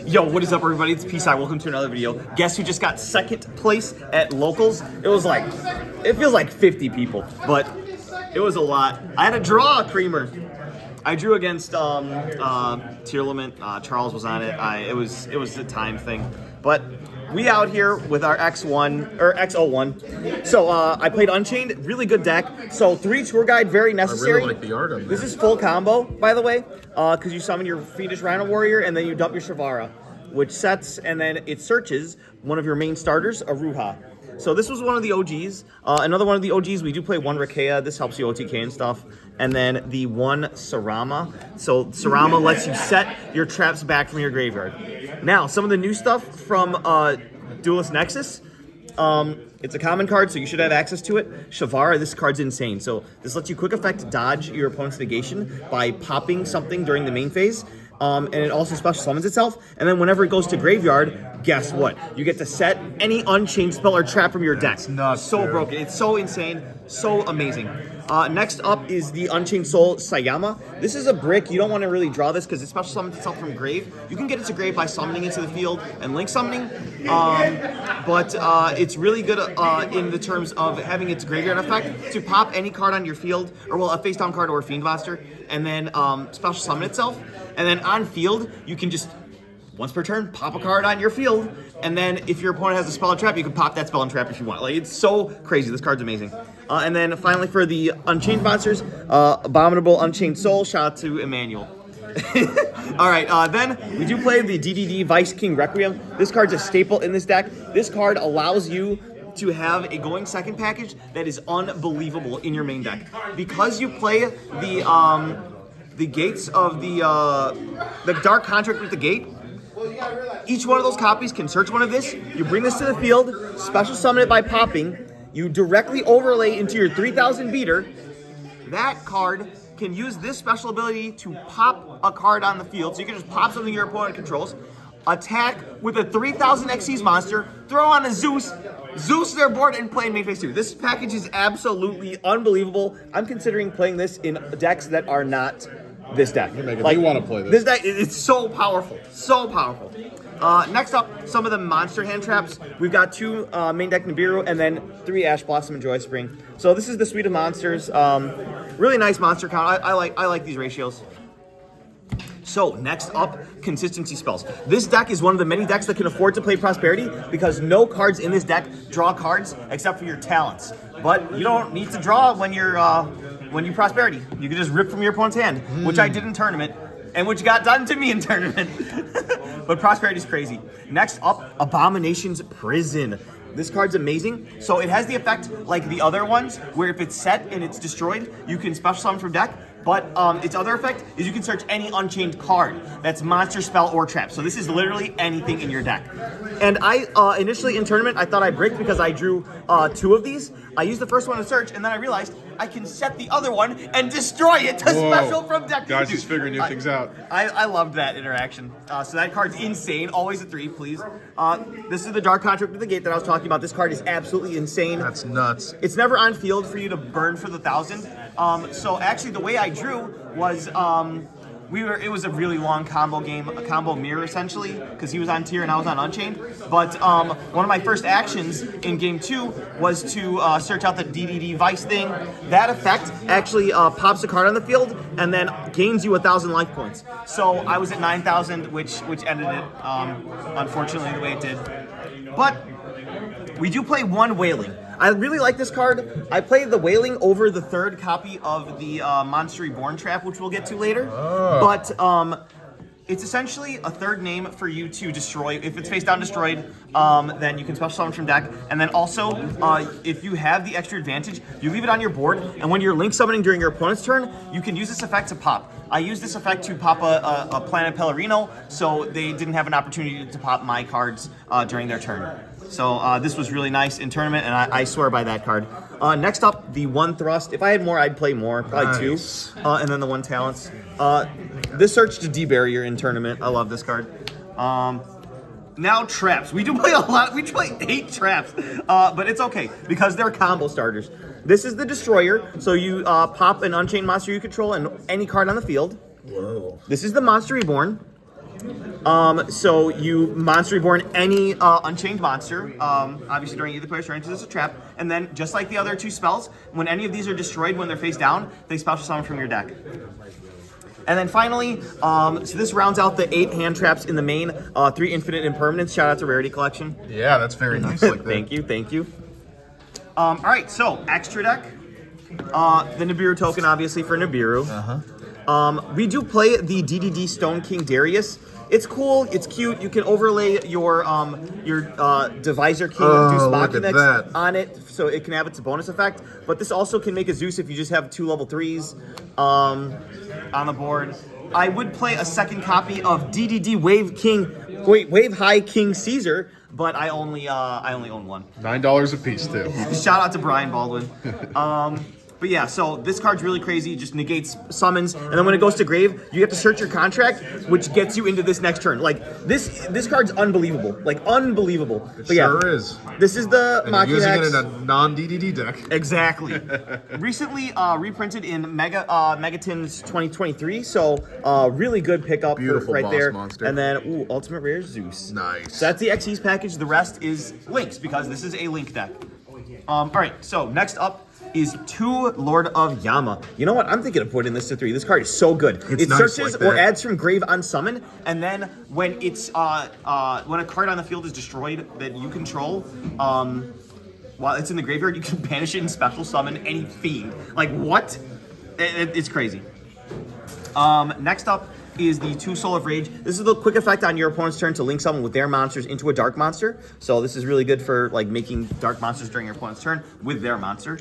Yo, what is up, everybody? It's Peace Out. Welcome to another video. Guess who just got second place at locals? It feels like 50 people, but it was a lot. I had to draw a creamer. I drew against Tier Limit. Charles was on it. It was a time thing, but we out here with our X1 or X01. So I played Unchained, really good deck. So 3 tour guide, very necessary. I really like the art on this is full combo, by the way, because you summon your Fiendish Rhino Warrior and then you dump your Shavara, which sets and then it searches one of your main starters, a Ruha. So this was one of the OGs. Another one of the OGs, we do play 1 Rakea. This helps you OTK and stuff. And then the 1 Sarama. So Sarama lets you set your traps back from your graveyard. Now, some of the new stuff from Duelist Nexus. It's a common card, so you should have access to it. Shavara, this card's insane. So this lets you quick effect dodge your opponent's negation by popping something during the main phase. And it also special summons itself. And then whenever it goes to graveyard, guess what? You get to set any Unchained spell or trap from your deck. That's nuts, so dude. broken. It's so insane. So amazing. Next up is the Unchained Soul Sayama. This is a brick. You don't want to really draw this because it special summons itself from grave. You can get it to grave by summoning it to the field and link summoning. But it's really good in the terms of having its graveyard effect to pop any card on your field, or well, a face down card or a fiend monster, and then special summon itself. And then on field, you can just, once per turn, pop a card on your field. And then if your opponent has a spell and trap, you can pop that spell and trap if you want. Like, it's so crazy. This card's amazing. And then finally for the Unchained monsters, Abominable Unchained Soul. Shout out to Emmanuel. All right, then we do play the DDD Vice King Requiem. This card's a staple in this deck. This card allows you to have a going second package that is unbelievable in your main deck. Because you play the gates of the Dark Contract with the gate. Each one of those copies can search one of this. You bring this to the field, special summon it by popping. You directly overlay into your 3000 beater. That card can use this special ability to pop a card on the field. So you can just pop something your opponent controls. Attack with a 3000 Xyz monster. Throw on a Zeus their board and play in main phase 2. This package is absolutely unbelievable. I'm considering playing this in decks that are not this deck. Like, you want to play this. This deck, it's so powerful. So powerful. Next up, some of the monster hand traps. We've got 2 main deck Nibiru and then 3 Ash Blossom and Joy Spring. So this is the suite of monsters. Really nice monster count. I like these ratios. So next up, consistency spells. This deck is one of the many decks that can afford to play Prosperity because no cards in this deck draw cards except for your talents. But you don't need to draw when you Prosperity. You can just rip from your opponent's hand, which I did in tournament, and which got done to me in tournament. But Prosperity is crazy. Next up, Abomination's Prison. This card's amazing. So it has the effect like the other ones, where if it's set and it's destroyed, you can special summon from deck. But its other effect is you can search any Unchained card that's monster, spell, or trap. So this is literally anything in your deck. And I initially in tournament, I thought I bricked because I drew 2 of these. I used the first one to search, and then I realized I can set the other one and destroy it to special from deck. Guys, just figuring new things out. I loved that interaction. So that card's insane. Always a 3, please. This is the Dark Contract with the Gate that I was talking about. This card is absolutely insane. That's nuts. It's never on field for you to burn for the 1000. So actually, the way I drew was it was a really long combo game, a combo mirror essentially, because he was on tier and I was on Unchained. But one of my first actions in game 2 was to search out the DDD Vice thing. That effect actually pops a card on the field and then gains you 1,000 life points. So I was at 9,000, which ended it, unfortunately, the way it did. But we do play 1 Wailing. I really like this card. I played the Wailing over the 3rd copy of the Monster Reborn trap, which we'll get to later. Oh. But it's essentially a 3rd name for you to destroy. If it's face down destroyed, then you can special summon from deck. And then also, if you have the extra advantage, you leave it on your board. And when you're link summoning during your opponent's turn, you can use this effect to pop. I used this effect to pop a Planet Pellerino, so they didn't have an opportunity to pop my cards during their turn. So this was really nice in tournament, and I swear by that card. Next up, the 1 Thrust. If I had more, I'd play more, probably nice. 2. And then the 1 Talents. This search to D-Barrier in tournament. I love this card. Now traps. We do play a lot. We play 8 traps, but it's okay because they're combo starters. This is the Destroyer, so you pop an Unchained monster you control and any card on the field. Whoa. This is the Monster Reborn. So you monster reborn any Unchained monster, obviously during either player's turn, because it's a trap. And then, just like the other 2 spells, when any of these are destroyed when they're face down, they special summon from your deck. And then finally, so this rounds out the 8 hand traps in the main, 3 infinite impermanence. Shout out to Rarity Collection. Yeah, that's very nice. Like that. Thank you. All right, so extra deck. The Nibiru token, obviously, for Nibiru. We do play the DDD Stone King Darius. It's cool. It's cute. You can overlay your Divisor King Deuce on it, so it can have its bonus effect. But this also can make a Zeus if you just have 2 level 3s on the board. I would play a second copy of DDD Wave High King Caesar, but I only own one. $9 a piece too. Shout out to Brian Baldwin. But yeah, so this card's really crazy. It just negates summons, and then when it goes to grave, you get to search your contract, which gets you into this next turn. Like this card's unbelievable, unbelievable. It but yeah, sure is. This is the and you're using Machinax. it in a non-DDD deck. Exactly. Recently reprinted in Megatins 2023, so really good pickup Beautiful right boss there. monster. And then Ultimate Rare Zeus. Nice. So that's the XE's package. The rest is links because this is a link deck. All right, so next up is 2 Lord of Yama. You know what? I'm thinking of putting this to 3. This card is so good. It nice searches like or that. adds from grave on summon, and then when it's when a card on the field is destroyed that you control, while it's in the graveyard, you can banish it and special summon any fiend. Like what? It's crazy. Next up is the 2 Soul of Rage. This is the quick effect on your opponent's turn to link someone with their monsters into a dark monster. So this is really good for making dark monsters during your opponent's turn with their monster.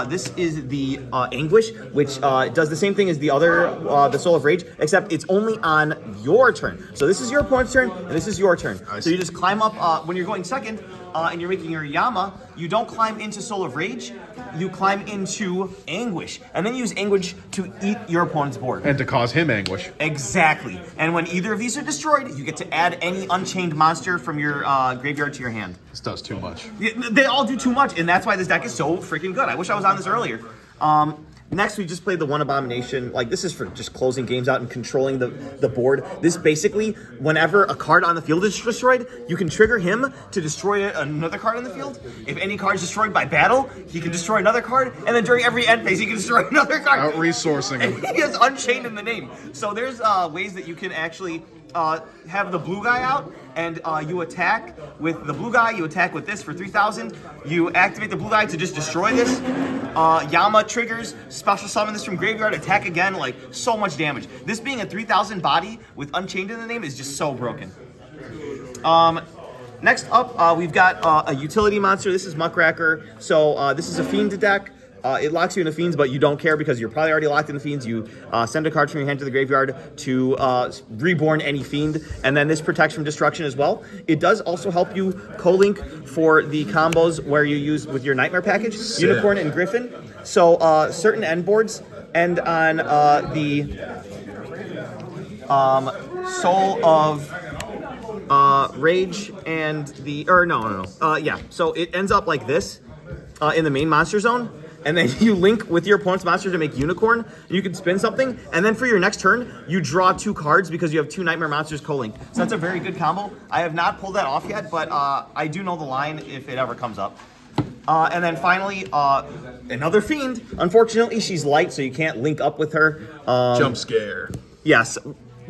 This is the Anguish, which does the same thing as the other, the Soul of Rage, except it's only on your turn. So this is your opponent's turn, and this is your turn. So you just climb up, when you're going second, and you're making your Yama, you don't climb into Soul of Rage, you climb into Anguish, and then use Anguish to eat your opponent's board. And to cause him anguish. Exactly. And when either of these are destroyed, you get to add any Unchained monster from your graveyard to your hand. This does too much. They all do too much, and that's why this deck is so freaking good. I wish I was on this earlier. Next, we just played the 1 Abomination. This is for just closing games out and controlling the board. This basically, whenever a card on the field is destroyed, you can trigger him to destroy another card on the field. If any card is destroyed by battle, he can destroy another card, and then during every end phase, he can destroy another card. Out-resourcing him. And he has Unchained in the name. So there's ways that you can actually have the blue guy out, and you attack with the blue guy, you attack with this for 3,000, you activate the blue guy to just destroy this, Yama triggers, special summon this from graveyard, attack again, so much damage. This being a 3,000 body with Unchained in the name is just so broken. Next up, we've got a utility monster. This is Muckracker. So this is a Fiend deck. It locks you into Fiends, but you don't care because you're probably already locked in the Fiends. You send a card from your hand to the graveyard to reborn any Fiend, and then this protects from destruction as well. It does also help you co-link for the combos where you use with your Nightmare package, Unicorn and Griffin. So certain end boards end on the Soul of Rage and the, yeah. So it ends up like this in the main monster zone. And then you link with your opponent's monster to make Unicorn. You can spin something, and then for your next turn, you draw 2 cards because you have 2 Nightmare monsters co-linked. So that's a very good combo. I have not pulled that off yet, but I do know the line if it ever comes up. And then finally, another Fiend. Unfortunately, she's light, so you can't link up with her. Jump scare. Yes,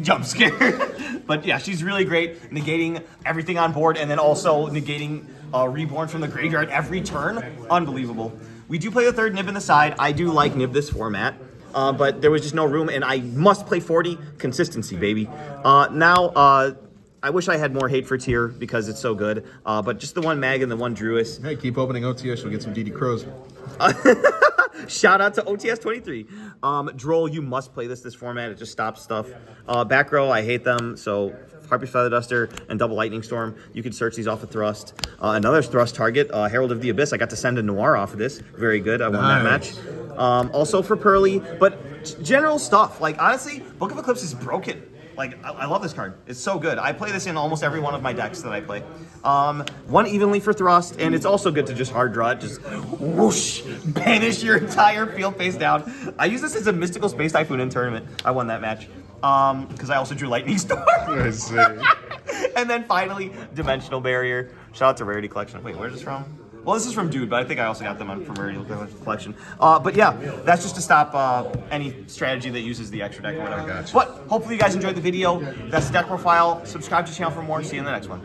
jump scare. But yeah, she's really great, negating everything on board, and then also negating Reborn from the graveyard every turn. Unbelievable. We do play the 3rd Nib in the side. I do like Nib this format, but there was just no room, and I must play 40. Consistency, baby. Now, I wish I had more hate for Tier because it's so good, but just the 1 Mag and the 1 Druis. Hey, keep opening OTS, you'll get some DD Crows. Shout out to OTS 23. Droll, you must play this format. It just stops stuff. Back row, I hate them. So Harpy Feather Duster and Double Lightning Storm. You can search these off of Thrust. Another Thrust target, Herald of the Abyss. I got to send a Noir off of this. Very good. I won that match. Also for Pearly, but general stuff. Honestly, Book of Eclipse is broken. I love this card. It's so good. I play this in almost every one of my decks that I play. 1 evenly for Thrust, and it's also good to just hard draw it. Just whoosh, banish your entire field face down. I use this as a Mystical Space Typhoon in tournament. I won that match. because I also drew Lightning Storm. I see. And then finally, Dimensional Barrier. Shout out to Rarity Collection. Wait, where's this from? Well, this is from Dude, but I think I also got them from Rarity Collection. But yeah, that's just to stop any strategy that uses the extra deck or whatever. Gotcha. But hopefully you guys enjoyed the video. That's the deck profile. Subscribe to the channel for more. See you in the next one.